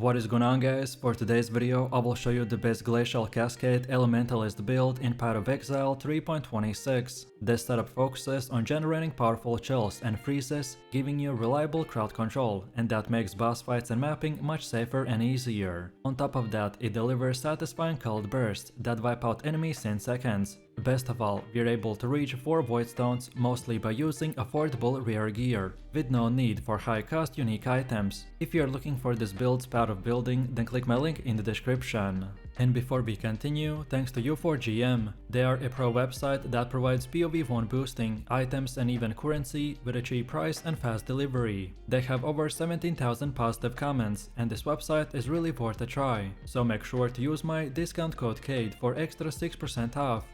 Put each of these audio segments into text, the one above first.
What is going on, guys? For today's video I will show you the best Glacial Cascade Elementalist build in Path of Exile 3.26. This setup focuses on generating powerful chills and freezes, giving you reliable crowd control, and that makes boss fights and mapping much safer and easier. On top of that, it delivers satisfying cold bursts that wipe out enemies in seconds. Best of all, we're able to reach 4 voidstones mostly by using affordable rare gear, with no need for high-cost unique items. If you're looking for this build's path of building, then click my link in the description. And before we continue, thanks to U4GM. They are a pro website that provides PoE boosting, items and even currency with a cheap price and fast delivery. They have over 17,000 positive comments, and this website is really worth a try. So make sure to use my discount code KAID for extra 6% off.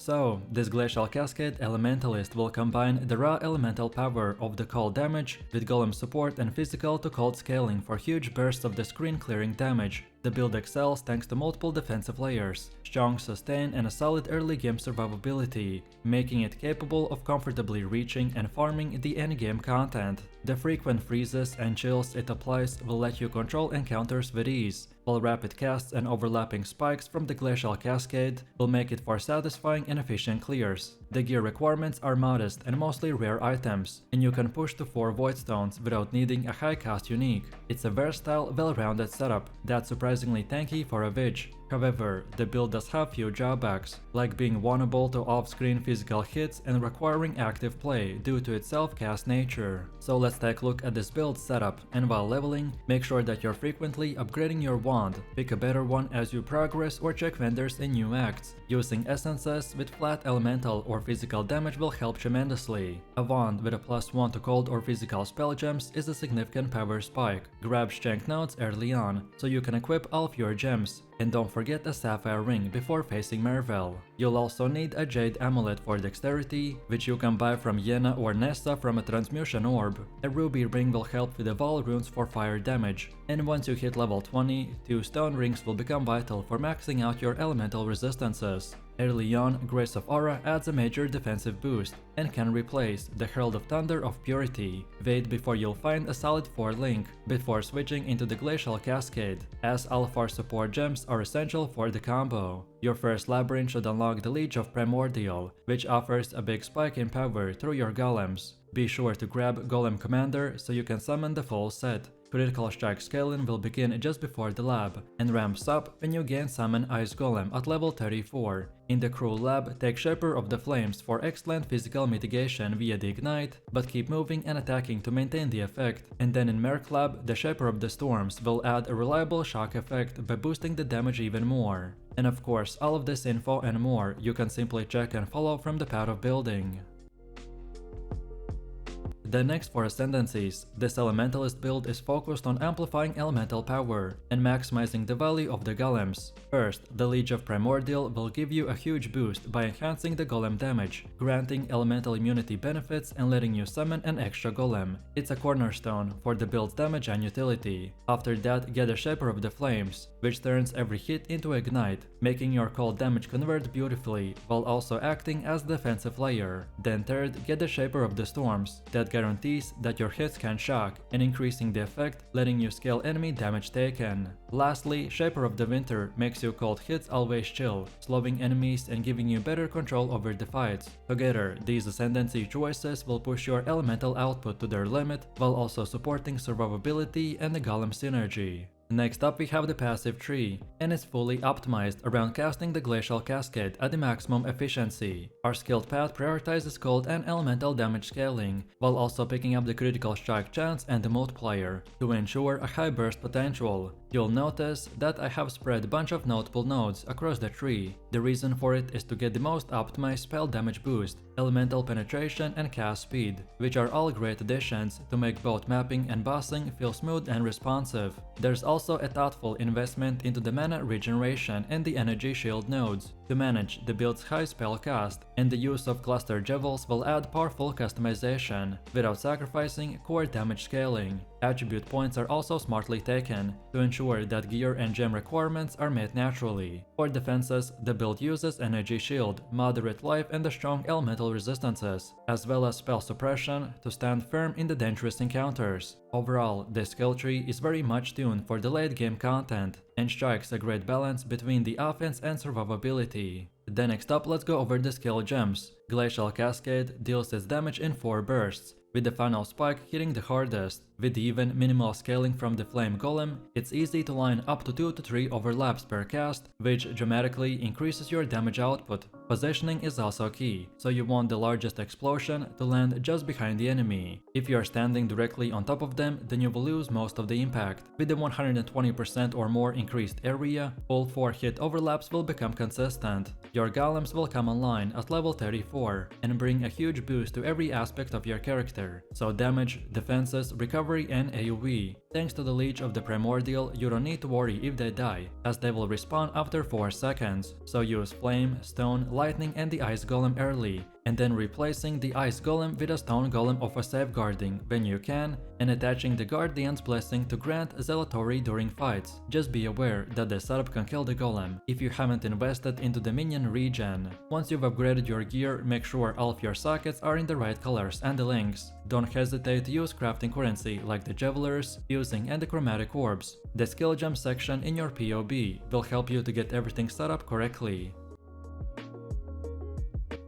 So, this Glacial Cascade Elementalist will combine the raw elemental power of the cold damage with golem support and physical to cold scaling for huge bursts of the screen clearing damage. The build excels thanks to multiple defensive layers, strong sustain and a solid early game survivability, making it capable of comfortably reaching and farming the endgame content. The frequent freezes and chills it applies will let you control encounters with ease, while rapid casts and overlapping spikes from the Glacial Cascade will make it for satisfying and efficient clears. The gear requirements are modest and mostly rare items, and you can push to 4 voidstones without needing a high cost unique. It's a versatile, well-rounded setup that's surprisingly tanky for a witch. However, the build does have few drawbacks, like being vulnerable to off-screen physical hits and requiring active play due to its self-cast nature. So let's take a look at this build setup, and while leveling, make sure that you're frequently upgrading your wand. Pick a better one as you progress or check vendors in new acts. Using essences with flat elemental or physical damage will help tremendously. A wand with a +1 to cold or physical spell gems is a significant power spike. Grab strength nodes early on, so you can equip all of your gems. And don't forget a sapphire ring before facing Mervel. You'll also need a jade amulet for dexterity, which you can buy from Yena or Nessa from a transmutation orb. A ruby ring will help with the wall runes for fire damage. And once you hit level 20, 2 stone rings will become vital for maxing out your elemental resistances. Early on, Grace of Aura adds a major defensive boost and can replace the Herald of Thunder of Purity. Wait before you'll find a solid 4 link before switching into the Glacial Cascade, as Alphar support gems are essential for the combo. Your first labyrinth should unlock the Leech of Primordial, which offers a big spike in power through your golems. Be sure to grab Golem Commander so you can summon the full set. Critical strike scaling will begin just before the lab, and ramps up when you gain Summon Ice Golem at level 34. In the Cruel Lab, take Shaper of the Flames for excellent physical mitigation via the Ignite, but keep moving and attacking to maintain the effect. And then in Merc Lab, the Shaper of the Storms will add a reliable shock effect by boosting the damage even more. And of course, all of this info and more you can simply check and follow from the path of building. Then next for Ascendancies, this Elementalist build is focused on amplifying elemental power and maximizing the value of the golems. First, the Leech of Primordial will give you a huge boost by enhancing the golem damage, granting elemental immunity benefits and letting you summon an extra golem. It's a cornerstone for the build's damage and utility. After that, get a Shaper of the Flames, which turns every hit into Ignite, making your cold damage convert beautifully, while also acting as defensive layer. Then third, get the Shaper of the Storms, that guarantees that your hits can shock and increasing the effect, letting you scale enemy damage taken. Lastly, Shaper of the Winter makes your cold hits always chill, slowing enemies and giving you better control over the fights. Together, these Ascendancy choices will push your elemental output to their limit while also supporting survivability and the golem synergy. Next up we have the passive tree, and it's fully optimized around casting the Glacial Cascade at the maximum efficiency. Our skilled path prioritizes cold and elemental damage scaling, while also picking up the critical strike chance and the multiplier to ensure a high burst potential. You'll notice that I have spread a bunch of notable nodes across the tree. The reason for it is to get the most optimized spell damage boost, elemental penetration and cast speed, which are all great additions to make both mapping and bossing feel smooth and responsive. There's also a thoughtful investment into the mana regeneration and the energy shield nodes to manage the build's high spell cast, and the use of cluster jewels will add powerful customization without sacrificing core damage scaling. Attribute points are also smartly taken to ensure that gear and gem requirements are met naturally. For defenses, the build uses energy shield, moderate life and the strong elemental resistances, as well as spell suppression to stand firm in the dangerous encounters. Overall, this skill tree is very much tuned for the late game content and strikes a great balance between the offense and survivability. Then next up, let's go over the skill gems. Glacial Cascade deals its damage in 4 bursts, with the final spike hitting the hardest. With even minimal scaling from the Flame Golem, it's easy to line up to 2 to 3 overlaps per cast, which dramatically increases your damage output. Positioning is also key, so you want the largest explosion to land just behind the enemy. If you are standing directly on top of them, then you will lose most of the impact. With the 120% or more increased area, all 4 hit overlaps will become consistent. Your golems will come online at level 34 and bring a huge boost to every aspect of your character, so damage, defenses, recovery and AoE. Thanks to the Leech of the Primordial, you don't need to worry if they die, as they will respawn after 4 seconds, so use Flame, Stone, Lightning and the Ice Golem early, and then replacing the Ice Golem with a Stone Golem of a safeguarding when you can, and attaching the Guardian's Blessing to grant Zealotry during fights. Just be aware that the setup can kill the Golem if you haven't invested into the minion regen. Once you've upgraded your gear, make sure all of your sockets are in the right colors and the links. Don't hesitate to use crafting currency like the Javelers, Fusing and the Chromatic Orbs. The skill gem section in your PoB will help you to get everything set up correctly.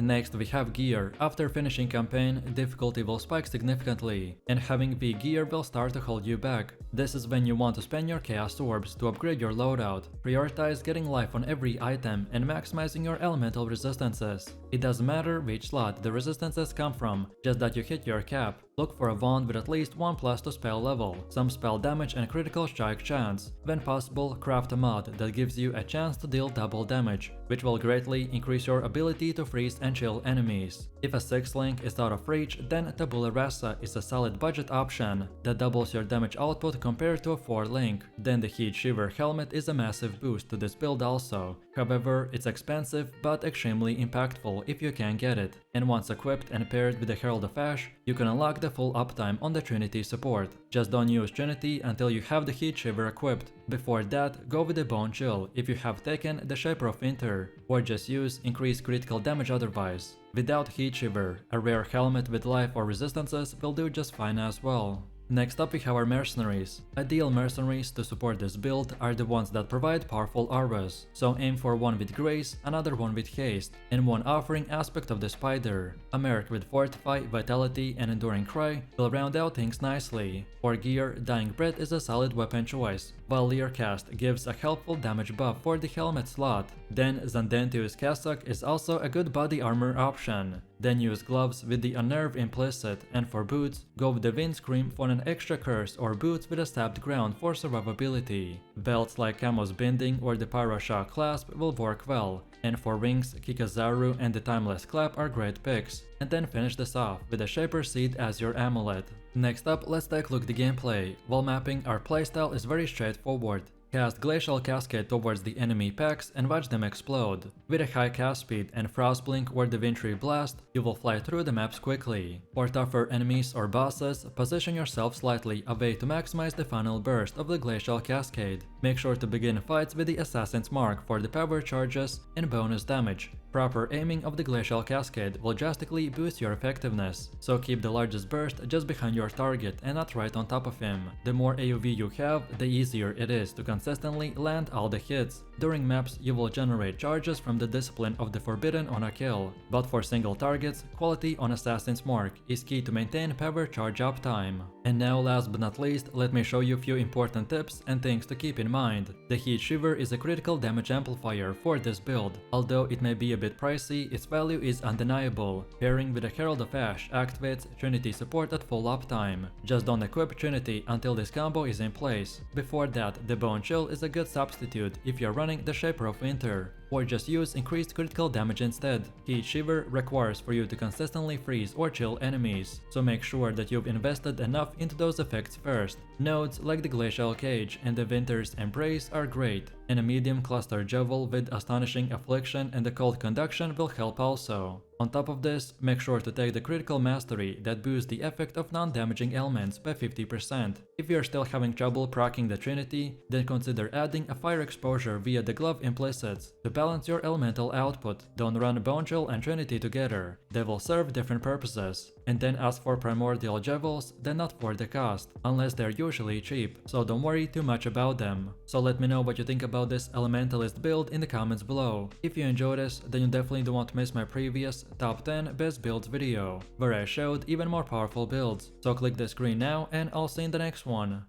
Next we have gear. After finishing campaign, difficulty will spike significantly, and having weak gear will start to hold you back. This is when you want to spend your chaos orbs to upgrade your loadout. Prioritize getting life on every item and maximizing your elemental resistances. It doesn't matter which slot the resistances come from, just that you hit your cap. Look for a wand with at least 1+ to spell level, some spell damage and critical strike chance. When possible, craft a mod that gives you a chance to deal double damage, which will greatly increase your ability to freeze and chill enemies. If a 6-link is out of reach, then Tabula Rasa is a solid budget option that doubles your damage output compared to a 4-link. Then the Heat Shiver helmet is a massive boost to this build also. However, it's expensive but extremely impactful if you can get it, and once equipped and paired with the Herald of Ash, you can unlock the full uptime on the Trinity support. Just don't use Trinity until you have the Heat Shiver equipped. Before that, go with the Bone Chill if you have taken the Shaper of Winter, or just use increased critical damage otherwise. Without Heat Shiver, a rare helmet with life or resistances will do just fine as well. Next up we have our Mercenaries. Ideal Mercenaries to support this build are the ones that provide powerful auras, so aim for one with Grace, another one with Haste, and one offering aspect of the Spider. A Merc with Fortify, Vitality and Enduring Cry will round out things nicely. For gear, Dying Breath is a solid weapon choice, while Leer Cast gives a helpful damage buff for the helmet slot. Then Zandentius Cassock is also a good body armor option. Then use gloves with the Unnerve implicit, and for boots, go with the Windscream for an extra curse or boots with a stabbed ground for survivability. Belts like Camo's Binding or the Pyroshock Clasp will work well, and for wings, Kikazaru and the Timeless Clap are great picks. And then finish this off with the Shaper Seed as your amulet. Next up, let's take a look at the gameplay. While mapping, our playstyle is very straightforward. Cast Glacial Cascade towards the enemy packs and watch them explode. With a high cast speed and Frostblink or the Wintry Blast, you will fly through the maps quickly. For tougher enemies or bosses, position yourself slightly away to maximize the final burst of the Glacial Cascade. Make sure to begin fights with the Assassin's Mark for the power charges and bonus damage. Proper aiming of the Glacial Cascade will drastically boost your effectiveness, so keep the largest burst just behind your target and not right on top of him. The more AoV you have, the easier it is to consistently land all the hits. During maps, you will generate charges from the Discipline of the Forbidden on a kill, but for single targets, quality on Assassin's Mark is key to maintain power charge uptime. And now, last but not least, let me show you a few important tips and things to keep in mind. The Heat Shiver is a critical damage amplifier for this build. Although it may be a bit pricey, its value is undeniable. Pairing with a Herald of Ash activates Trinity support at full uptime. Just don't equip Trinity until this combo is in place. Before that, the Bone Chill is a good substitute if you're running the Shaper of Winter, or just use increased critical damage instead. Heat Shiver requires for you to consistently freeze or chill enemies, so make sure that you've invested enough into those effects first. Nodes like the Glacial Cage and the Winter's Embrace are great, and a medium cluster Jewel with Astonishing Affliction and the Cold Conduction will help also. On top of this, make sure to take the critical mastery that boosts the effect of non-damaging elements by 50%. If you're still having trouble proccing the Trinity, then consider adding a fire exposure via the glove implicits to balance your elemental output. Don't run Bone Jewel and Trinity together, they will serve different purposes. And then as for Primordial Jewels, they're not for the cost, unless they're usually cheap, so don't worry too much about them. So let me know what you think about this Elementalist build in the comments below. If you enjoyed this, then you definitely don't want to miss my previous top 10 best builds video, where I showed even more powerful builds. So click the screen now and I'll see you in the next one.